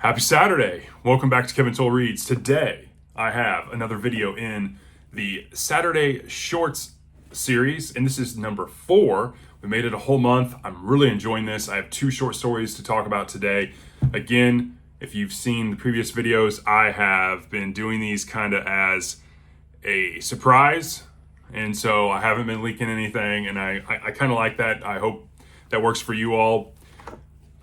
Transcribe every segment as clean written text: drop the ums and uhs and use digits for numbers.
Happy Saturday. Welcome back to Kevin Toll Reads. Today, I have another video in the Saturday Shorts series, and this is number 4. We made it a whole month. I'm really enjoying this. I have 2 short stories to talk about today. Again, if you've seen the previous videos, I have been doing these kind of as a surprise, and so I haven't been leaking anything, and I kind of like that. I hope that works for you all.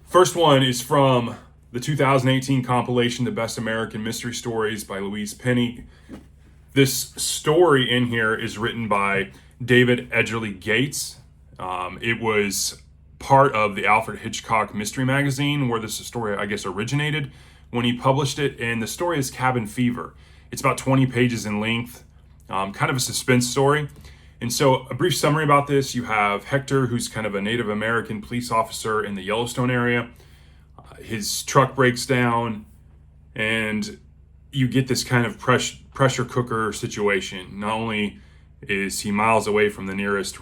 First one is from the 2018 compilation, The Best American Mystery Stories by Louise Penny. This story in here is written by David Edgerly Gates. It was part of the Alfred Hitchcock Mystery Magazine, where this story, I guess, originated when he published it. And the story is Cabin Fever. It's about 20 pages in length, kind of a suspense story. And so a brief summary about this: you have Hector, who's kind of a Native American police officer in the Yellowstone area. His truck breaks down, and you get this kind of pressure cooker situation. Not only is he miles away from the nearest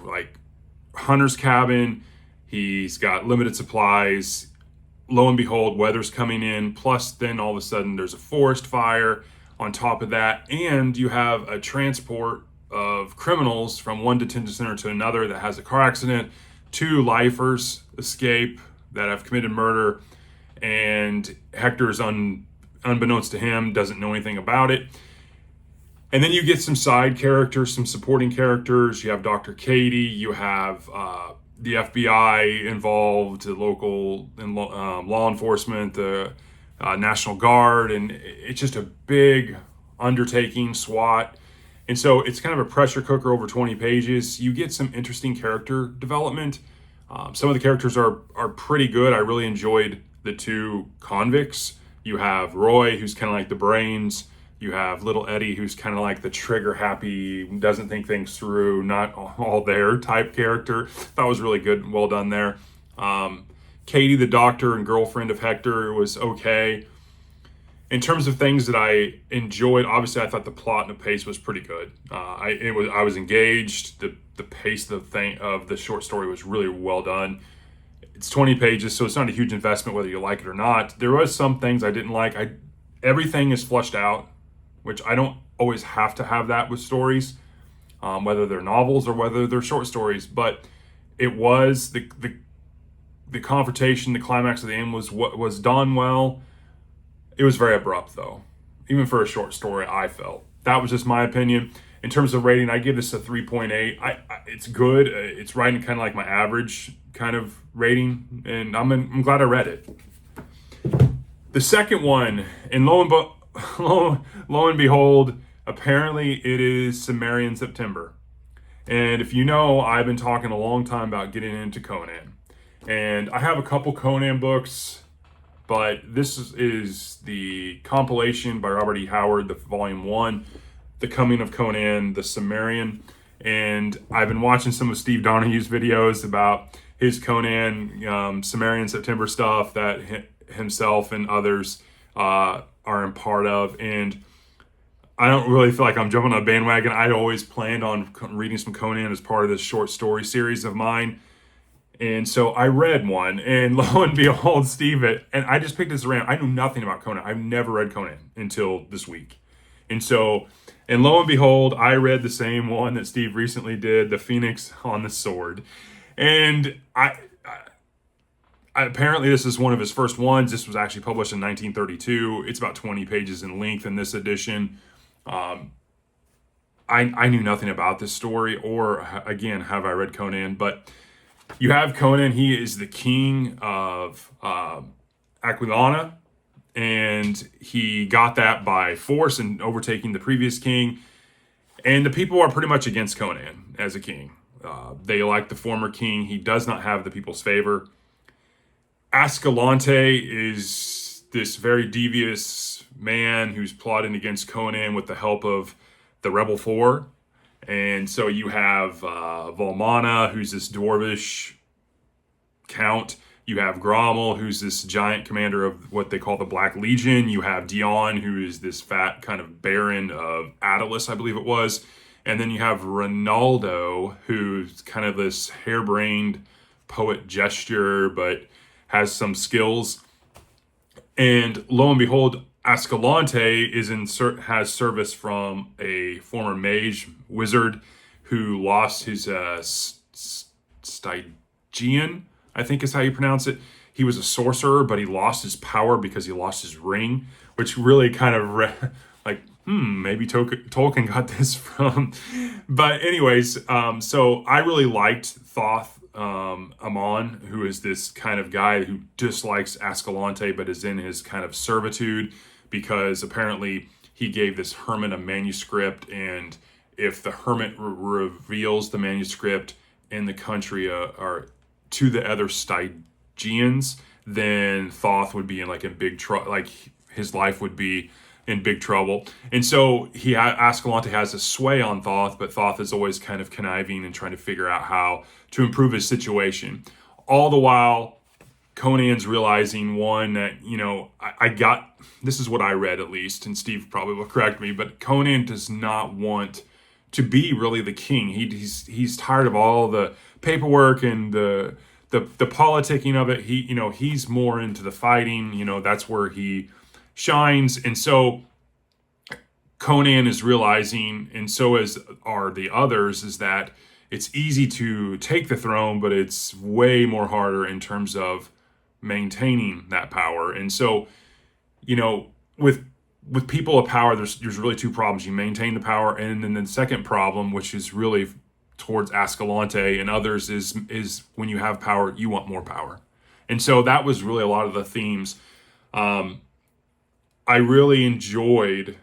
hunter's cabin, he's got limited supplies. Lo and behold, weather's coming in. Plus, then all of a sudden, there's a forest fire on top of that, and you have a transport of criminals from one detention center to another that has a car accident. 2 lifers escape that have committed murder. And Hector's, unbeknownst to him, doesn't know anything about it. And then you get some side characters, some supporting characters. You have Dr. Katie, you have the FBI involved, the local law enforcement, the National Guard, and it's just a big undertaking, SWAT. And so it's kind of a pressure cooker over 20 pages. You get some interesting character development. Some of the characters are pretty good. I really enjoyed the 2 convicts. You have Roy, who's kind of like the brains. You have little Eddie, who's kind of like the trigger happy, doesn't think things through, not all there type character. That was really good, well done there. Katie, the doctor and girlfriend of Hector, was okay. In terms of things that I enjoyed, obviously I thought the plot and the pace was pretty good. I was engaged. The pace of the short story was really well done. It's 20 pages, so it's not a huge investment whether you like it or not. There was some things I didn't like. Everything is fleshed out, which I don't always have to have that with stories, whether they're novels or whether they're short stories. But it was the confrontation, the climax of the end was done well. It was very abrupt, though, even for a short story. I felt that was just my opinion. In terms of rating, I give this a 3.8. It's good. It's right in kind of like my average kind of rating, and I'm glad I read it. The second one, and lo and behold, apparently it is Samaran September. And if you know, I've been talking a long time about getting into Conan, and I have a couple Conan books, but this is the compilation by Robert E. Howard, the volume 1. The Coming of Conan, the Sumerian. And I've been watching some of Steve Donahue's videos about his Conan, Samaran September stuff that himself and others are in part of. And I don't really feel like I'm jumping on a bandwagon. I always planned on reading some Conan as part of this short story series of mine. And so I read one, and lo and behold, Steve, and I just picked this around. I knew nothing about Conan. I've never read Conan until this week. And lo and behold, I read the same one that Steve recently did, The Phoenix on the Sword. And I apparently this is one of his first ones. This was actually published in 1932. It's about 20 pages in length in this edition. I knew nothing about this story, or again, have I read Conan? But you have Conan. He is the king of Aquilana. And he got that by force and overtaking the previous king. And the people are pretty much against Conan as a king. They like the former king. He does not have the people's favor. Ascalante is this very devious man who's plotting against Conan with the help of the Rebel Four. And so you have Volmana, who's this dwarvish count. You have Grommel, who's this giant commander of what they call the Black Legion. You have Dion, who is this fat kind of baron of Attalus, I believe it was. And then you have Ronaldo, who's kind of this harebrained poet gesture, but has some skills. And lo and behold, Ascalante has service from a former mage wizard who lost his Stygian, I think is how you pronounce it. He was a sorcerer, but he lost his power because he lost his ring, which really kind of like, maybe Tolkien got this from. But anyways, so I really liked Thoth Amon, who is this kind of guy who dislikes Ascalante, but is in his kind of servitude because apparently he gave this hermit a manuscript, and if the hermit reveals the manuscript in the country or to the other Stygians, then Thoth would be in big trouble, like his life would be in big trouble. And so Ascalante has a sway on Thoth, but Thoth is always kind of conniving and trying to figure out how to improve his situation. All the while, Conan's realizing, one, that, I got, this is what I read at least, and Steve probably will correct me, but Conan does not want to be really the king. He's tired of all the paperwork and the politicking of it. He's more into the fighting. That's where he shines. And so Conan is realizing, and so are the others, is that it's easy to take the throne, but it's way more harder in terms of maintaining that power. And so, with people of power, there's really two problems. You maintain the power, and then the second problem, which is really towards Ascalante and others, is when you have power, you want more power. And so that was really a lot of the themes. I really enjoyed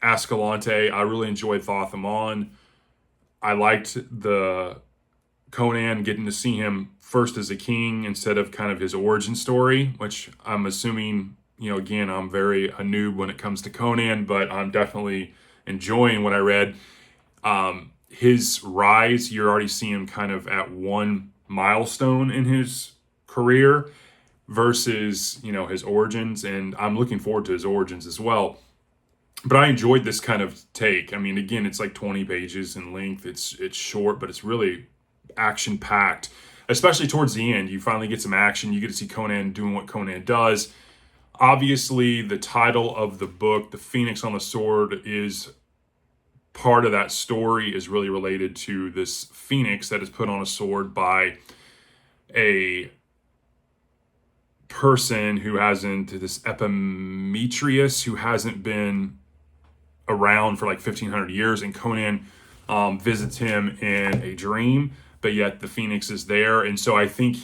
Ascalante. I really enjoyed Thoth Amon. I liked the Conan, getting to see him first as a king instead of kind of his origin story, which I'm assuming, again, I'm very a noob when it comes to Conan, but I'm definitely enjoying what I read. His rise, you already see him kind of at one milestone in his career versus, his origins. And I'm looking forward to his origins as well. But I enjoyed this kind of take. I mean, again, it's like 20 pages in length. It's short, but it's really action packed, especially towards the end. You finally get some action. You get to see Conan doing what Conan does. Obviously, the title of the book, The Phoenix on the Sword, is part of that story, is really related to this phoenix that is put on a sword by a person who hasn't, this Epimetheus, who hasn't been around for like 1500 years, and Conan visits him in a dream, but yet the phoenix is there. And so I think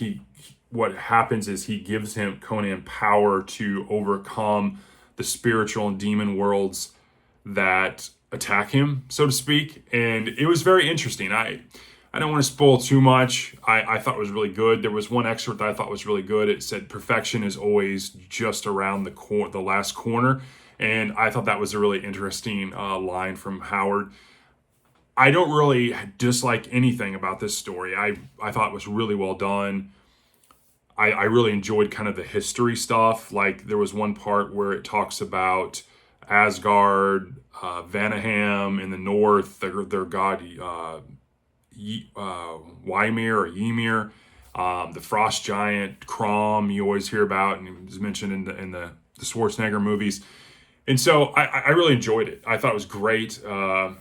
what happens is he gives Conan power to overcome the spiritual and demon worlds that attack him, so to speak. And it was very interesting. I don't want to spoil too much. I thought it was really good. There was one excerpt that I thought was really good. It said, "Perfection is always just around the last corner." And I thought that was a really interesting line from Howard. I don't really dislike anything about this story. I thought it was really well done. I really enjoyed kind of the history stuff. Like, there was one part where it talks about Asgard, Vanaheim in the north, their god Ymir or Ymir, the frost giant Crom you always hear about, and it was mentioned in the Schwarzenegger movies. And so I really enjoyed it. I thought it was great.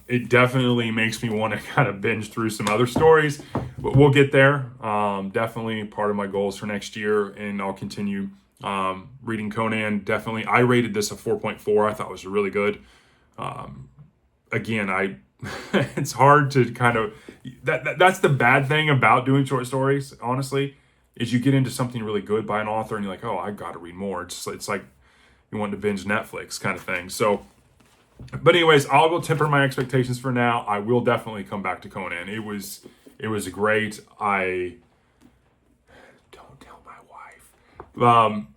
It definitely makes me want to kind of binge through some other stories, but we'll get there. Definitely part of my goals for next year, and I'll continue reading Conan. Definitely, I rated this a 4.4. I thought it was really good. Again, it's hard to kind of, that's the bad thing about doing short stories, honestly, is you get into something really good by an author and you're like, oh, I got to read more. It's like you want to binge Netflix kind of thing. So, but anyways, I will temper my expectations for now. I will definitely come back to Conan. It was great. Don't tell my wife.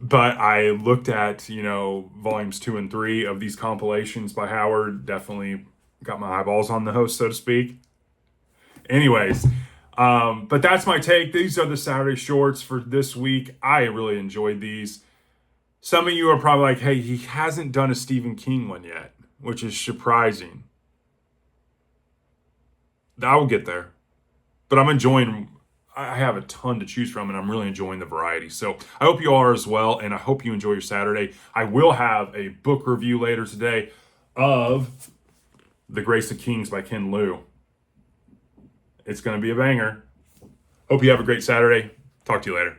But I looked at, volumes 2 and 3 of these compilations by Howard. Definitely got my eyeballs on the host, so to speak. Anyways, but that's my take. These are the Saturday shorts for this week. I really enjoyed these. Some of you are probably like, hey, he hasn't done a Stephen King one yet, which is surprising. I will get there. But I'm enjoying I have a ton to choose from, and I'm really enjoying the variety. So I hope you are as well, and I hope you enjoy your Saturday. I will have a book review later today of The Grace of Kings by Ken Liu. It's going to be a banger. Hope you have a great Saturday. Talk to you later.